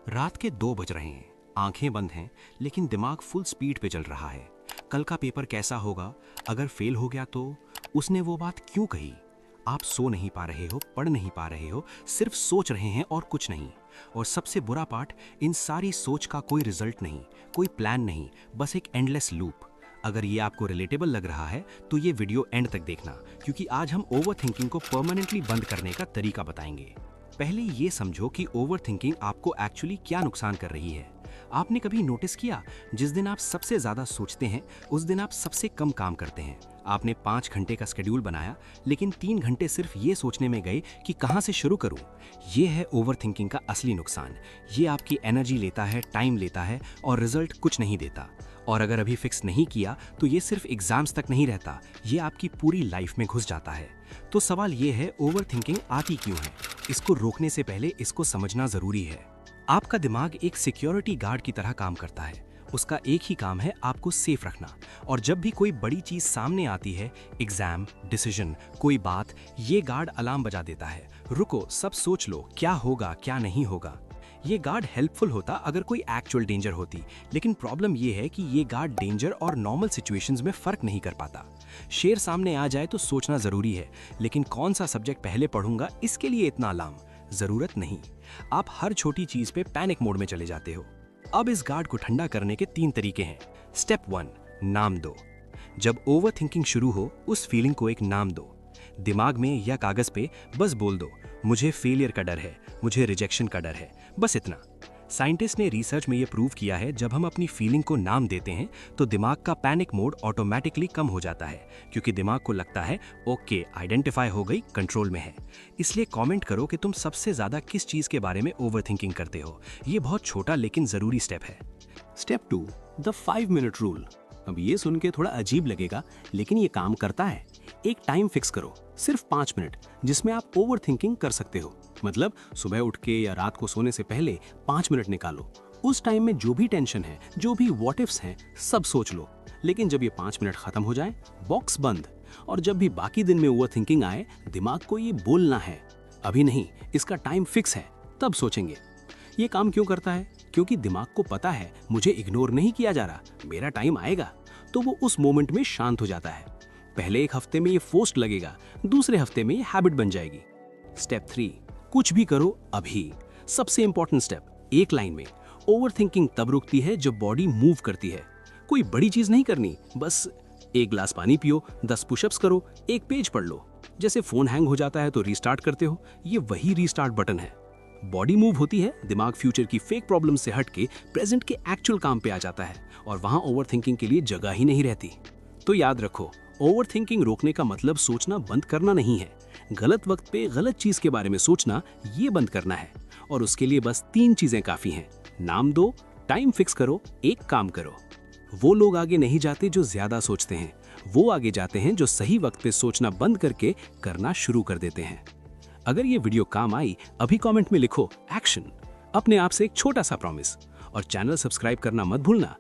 रात के 2 बज रहे हैं, आंखें बंद हैं, लेकिन दिमाग फुल स्पीड पे चल रहा है। कल का पेपर कैसा होगा? अगर फेल हो गया तो? उसने वो बात क्यों कही? आप सो नहीं पा रहे हो, पढ़ नहीं पा रहे हो, सिर्फ सोच रहे हैं और कुछ नहीं। और सबसे बुरा पार्ट, इन सारी सोच का कोई रिजल्ट नहीं, कोई प्लान नहीं, बस एक एंडलेस लूप। अगर ये आपको रिलेटेबल लग रहा है तो ये वीडियो एंड तक देखना, क्योंकि आज हम ओवरथिंकिंग को परमानेंटली बंद करने का तरीका बताएंगे। पहले ये समझो कि ओवरथिंकिंग आपको एक्चुअली क्या नुकसान कर रही है। आपने कभी नोटिस किया, जिस दिन आप सबसे ज्यादा सोचते हैं उस दिन आप सबसे कम काम करते हैं। आपने 5 घंटे का शेड्यूल बनाया, लेकिन 3 घंटे सिर्फ ये सोचने में गए कि कहाँ से शुरू करूं। ये है ओवरथिंकिंग का असली नुकसान। ये आपकी एनर्जी लेता है, टाइम लेता है और रिजल्ट कुछ नहीं देता। और अगर अभी फिक्स नहीं किया तो ये सिर्फ एग्जाम्स तक नहीं रहता, ये आपकी पूरी लाइफ में घुस जाता है। तो सवाल ये है, ओवरथिंकिंग आती क्यों है? इसको रोकने से पहले इसको समझना जरूरी है। आपका दिमाग एक सिक्योरिटी गार्ड की तरह काम करता है। उसका एक ही काम है आपको सेफ रखना। और जब भी कोई बड़ी चीज सामने आती है, एग्जाम, डिसीजन, कोई बात, ये गार्ड अलार्म बजा देता है। रुको, सब सोच लो, क्या होगा क्या नहीं होगा। ये गार्ड हेल्पफुल होता अगर कोई एक्चुअल डेंजर होती, लेकिन प्रॉब्लम ये है कि ये गार्ड डेंजर और नॉर्मल सिचुएशंस में फर्क नहीं कर पाता। शेर सामने आ जाए तो सोचना जरूरी है, लेकिन कौन सा सब्जेक्ट पहले पढ़ूंगा इसके लिए इतना अलार्म जरूरत नहीं। आप हर छोटी चीज पे पैनिक मोड में चले जाते हो। अब इस गार्ड को ठंडा करने के 3 तरीके हैं। स्टेप 1, नाम दो। जब ओवरथिंकिंग शुरू हो, उस फीलिंग को एक नाम दो। दिमाग में या कागज पे बस बोल दो, मुझे फेलियर का डर है, मुझे रिजेक्शन का डर है, बस इतना। साइंटिस्ट ने रिसर्च में ये प्रूव किया है, जब हम अपनी फीलिंग को नाम देते हैं तो दिमाग का पैनिक मोड ऑटोमेटिकली कम हो जाता है, क्योंकि दिमाग को लगता है ओके, आइडेंटिफाई हो गई, कंट्रोल में है। इसलिए कमेंट करो कि तुम सबसे ज्यादा किस चीज के बारे में ओवरथिंकिंग करते हो। ये बहुत छोटा लेकिन जरूरी स्टेप है। Step 2, the 5 minute rule. अब ये सुन के थोड़ा अजीब लगेगा, लेकिन ये काम करता है। एक टाइम फिक्स करो, सिर्फ 5 मिनट, जिसमें आप ओवरथिंकिंग कर सकते हो। मतलब सुबह उठ के या रात को सोने से पहले 5 मिनट निकालो। उस टाइम में जो भी टेंशन है, जो भी व्हाट इफ्स हैं, सब सोच लो। लेकिन जब ये 5 मिनट खत्म हो जाए, बॉक्स बंद। और जब भी बाकी दिन में ओवरथिंकिंग आए, दिमाग को ये बोलना है, अभी नहीं, इसका टाइम फिक्स है, तब सोचेंगे। ये काम क्यों करता है? क्योंकि दिमाग को पता है मुझे इग्नोर नहीं किया जा रहा, मेरा टाइम आएगा। तो वो उस मोमेंट में शांत हो जाता है। पहले एक हफ्ते में ये फोर्स्ड लगेगा, दूसरे हफ्ते में ये हैबिट बन जाएगी। स्टेप 3, कुछ भी करो अभी। सबसे इंपॉर्टेंट स्टेप, एक लाइन में। ओवरथिंकिंग तब रुकती है जब बॉडी मूव करती है। कोई बड़ी चीज नहीं करनी, बस 1 ग्लास पानी पियो, 10 पुशअप्स करो, 1 पेज पढ़ लो। जैसे फोन हैंग हो जाता है तो रीस्टार्ट करते हो, ये वही रीस्टार्ट बटन है। बॉडी मूव होती है, दिमाग फ्यूचर की फेक प्रॉब्लम से हट के प्रेजेंट के एक्चुअल काम पे आ जाता है, और वहां ओवरथिंकिंग के लिए जगह ही नहीं रहती। तो याद रखो, ओवरथिंकिंग रोकने का मतलब सोचना बंद करना नहीं है। गलत वक्त पे गलत चीज के बारे में सोचना, ये बंद करना है। और उसके लिए बस 3 चीजें काफी हैं। नाम दो, टाइम फिक्स करो, एक काम करो। वो लोग आगे नहीं जाते जो ज्यादा सोचते हैं, वो आगे जाते हैं जो सही वक्त पे सोचना बंद करके करना शुरू कर देते हैं। अगर ये वीडियो काम आई, अभी कमेंट में लिखो एक्शन। अपने आप से एक छोटा सा प्रॉमिस। और चैनल सब्सक्राइब करना मत भूलना,